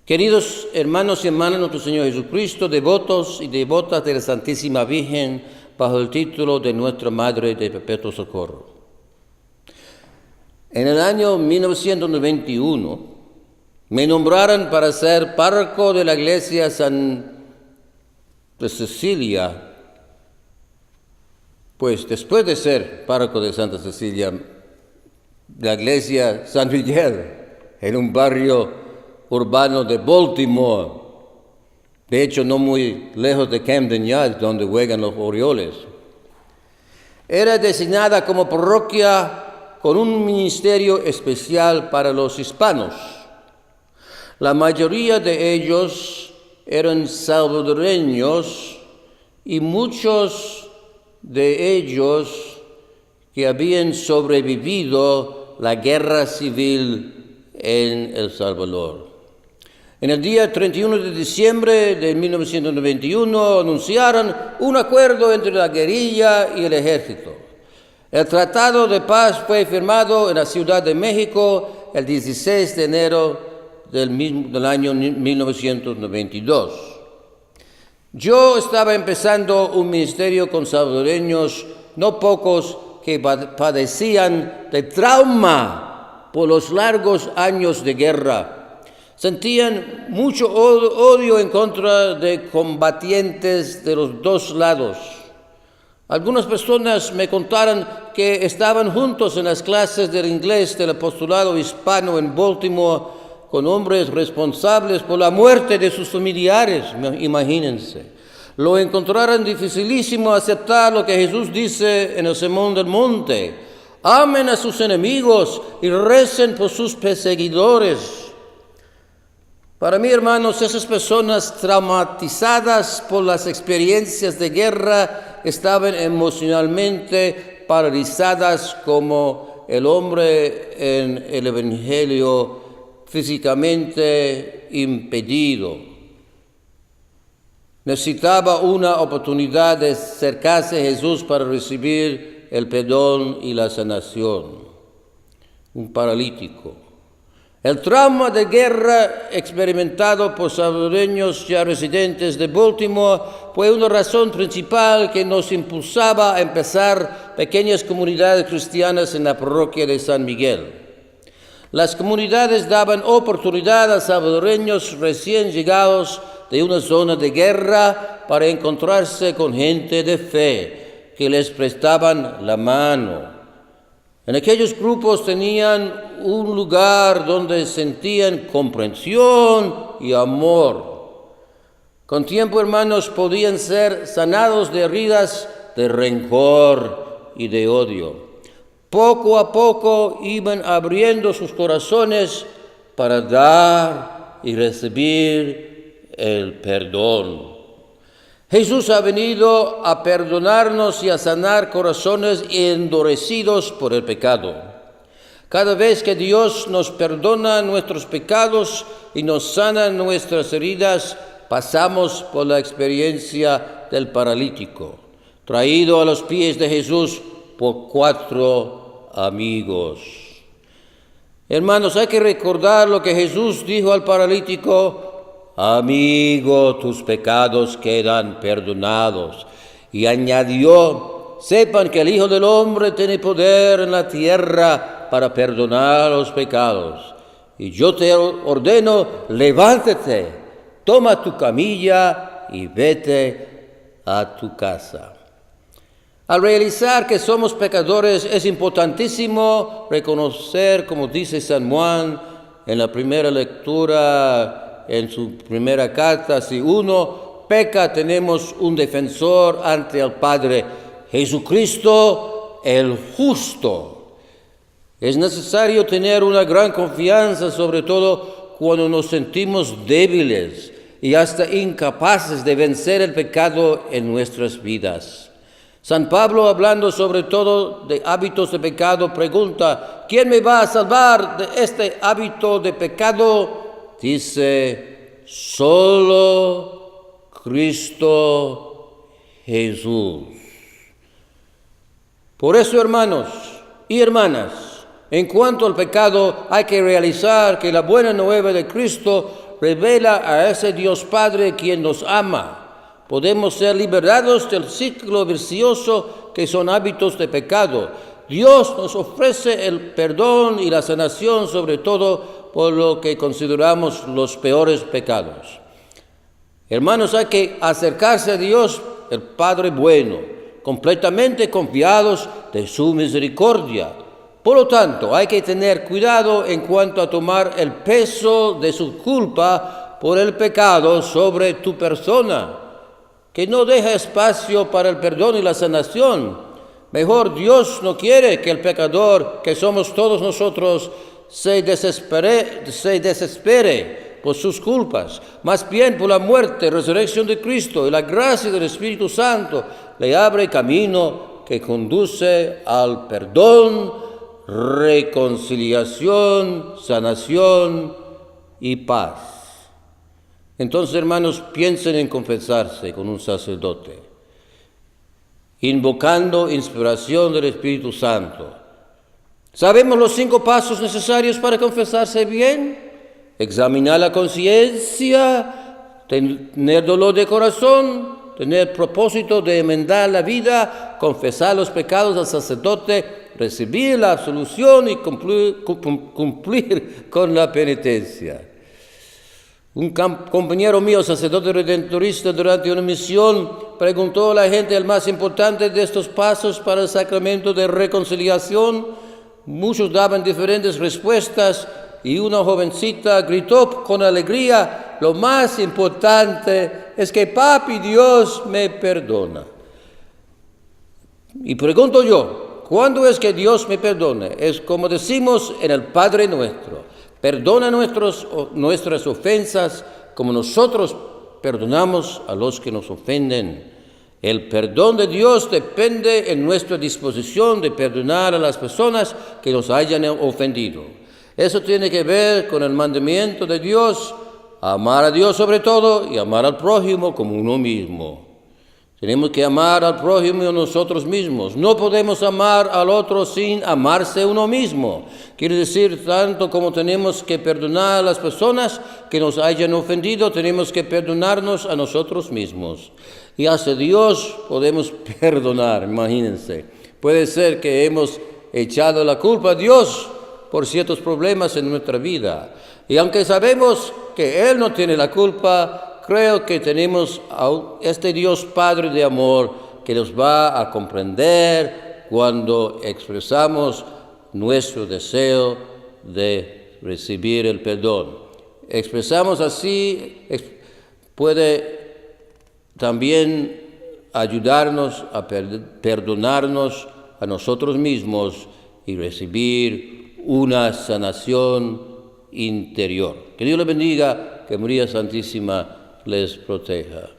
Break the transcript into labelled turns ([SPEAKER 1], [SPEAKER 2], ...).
[SPEAKER 1] Queridos hermanos y hermanas de nuestro Señor Jesucristo, devotos y devotas de la Santísima Virgen, bajo el título de Nuestra Madre de Perpetuo Socorro. En el año 1991 me nombraron para ser párroco de la iglesia de Cecilia. Pues después de ser párroco de Santa Cecilia, la iglesia San Miguel, en un barrio urbano de Baltimore, de hecho no muy lejos de Camden Yards, donde juegan los Orioles. Era designada como parroquia con un ministerio especial para los hispanos. La mayoría de ellos eran salvadoreños y muchos de ellos que habían sobrevivido la guerra civil en El Salvador. En el día 31 de diciembre de 1991 anunciaron un acuerdo entre la guerrilla y el ejército. El Tratado de Paz fue firmado en la Ciudad de México el 16 de enero del año 1992. Yo estaba empezando un ministerio con salvadoreños, no pocos, que padecían de trauma por los largos años de guerra. Sentían mucho odio en contra de combatientes de los dos lados. Algunas personas me contaron que estaban juntos en las clases del inglés del apostolado hispano en Baltimore con hombres responsables por la muerte de sus familiares, imagínense. Lo encontraron dificilísimo aceptar lo que Jesús dice en el Sermón del Monte. Amen a sus enemigos y recen por sus perseguidores. Para mí, hermanos, esas personas traumatizadas por las experiencias de guerra estaban emocionalmente paralizadas como el hombre en el Evangelio, físicamente impedido. Necesitaba una oportunidad de acercarse a Jesús para recibir el perdón y la sanación. Un paralítico. El trauma de guerra experimentado por salvadoreños ya residentes de Baltimore fue una razón principal que nos impulsaba a empezar pequeñas comunidades cristianas en la parroquia de San Miguel. Las comunidades daban oportunidad a salvadoreños recién llegados de una zona de guerra para encontrarse con gente de fe que les prestaban la mano. En aquellos grupos tenían un lugar donde sentían comprensión y amor. Con tiempo, hermanos, podían ser sanados de heridas de rencor y de odio. Poco a poco iban abriendo sus corazones para dar y recibir el perdón. Jesús ha venido a perdonarnos y a sanar corazones endurecidos por el pecado. Cada vez que Dios nos perdona nuestros pecados y nos sana nuestras heridas, pasamos por la experiencia del paralítico, traído a los pies de Jesús por 4 amigos. Hermanos, hay que recordar lo que Jesús dijo al paralítico: amigo, tus pecados quedan perdonados. Y añadió: sepan que el Hijo del Hombre tiene poder en la tierra para perdonar los pecados. Y yo te ordeno, levántate, toma tu camilla y vete a tu casa. Al realizar que somos pecadores, es importantísimo reconocer, como dice San Juan en la primera lectura, en su primera carta: si uno peca, tenemos un defensor ante el Padre, Jesucristo el justo. Es necesario tener una gran confianza, sobre todo cuando nos sentimos débiles y hasta incapaces de vencer el pecado en nuestras vidas. San Pablo, hablando sobre todo de hábitos de pecado, pregunta: ¿quién me va a salvar de este hábito de pecado? Dice: solo Cristo Jesús. Por eso, hermanos y hermanas, en cuanto al pecado, hay que realizar que la buena nueva de Cristo revela a ese Dios Padre quien nos ama. Podemos ser liberados del ciclo vicioso que son hábitos de pecado. Dios nos ofrece el perdón y la sanación, sobre todo por lo que consideramos los peores pecados. Hermanos, hay que acercarse a Dios, el Padre bueno, completamente confiados de su misericordia. Por lo tanto, hay que tener cuidado en cuanto a tomar el peso de su culpa por el pecado sobre tu persona, que no deja espacio para el perdón y la sanación. Mejor, Dios no quiere que el pecador, que somos todos nosotros, se desespere por sus culpas. Más bien, por la muerte, resurrección de Cristo y la gracia del Espíritu Santo, le abre camino que conduce al perdón, reconciliación, sanación y paz. Entonces, hermanos, piensen en confesarse con un sacerdote, invocando inspiración del Espíritu Santo. ¿Sabemos los 5 pasos necesarios para confesarse bien? Examinar la conciencia, tener dolor de corazón, tener propósito de enmendar la vida, confesar los pecados al sacerdote, recibir la absolución y cumplir con la penitencia. Un compañero mío, sacerdote redentorista, durante una misión, preguntó a la gente el más importante de estos pasos para el sacramento de reconciliación. Muchos daban diferentes respuestas y una jovencita gritó con alegría: lo más importante es que Papi Dios me perdona. Y pregunto yo, ¿cuándo es que Dios me perdona? Es como decimos en el Padre Nuestro: perdona nuestras ofensas como nosotros perdonamos a los que nos ofenden. El perdón de Dios depende en nuestra disposición de perdonar a las personas que nos hayan ofendido. Eso tiene que ver con el mandamiento de Dios: amar a Dios sobre todo y amar al prójimo como uno mismo. Tenemos que amar al prójimo y a nosotros mismos. No podemos amar al otro sin amarse uno mismo. Quiere decir, tanto como tenemos que perdonar a las personas que nos hayan ofendido, tenemos que perdonarnos a nosotros mismos. Y hacia Dios podemos perdonar, imagínense. Puede ser que hemos echado la culpa a Dios por ciertos problemas en nuestra vida. Y aunque sabemos que Él no tiene la culpa, creo que tenemos a este Dios Padre de amor que nos va a comprender cuando expresamos nuestro deseo de recibir el perdón. Expresamos así, puede también ayudarnos a perdonarnos a nosotros mismos y recibir una sanación interior. Que Dios les bendiga, que María Santísima les proteja.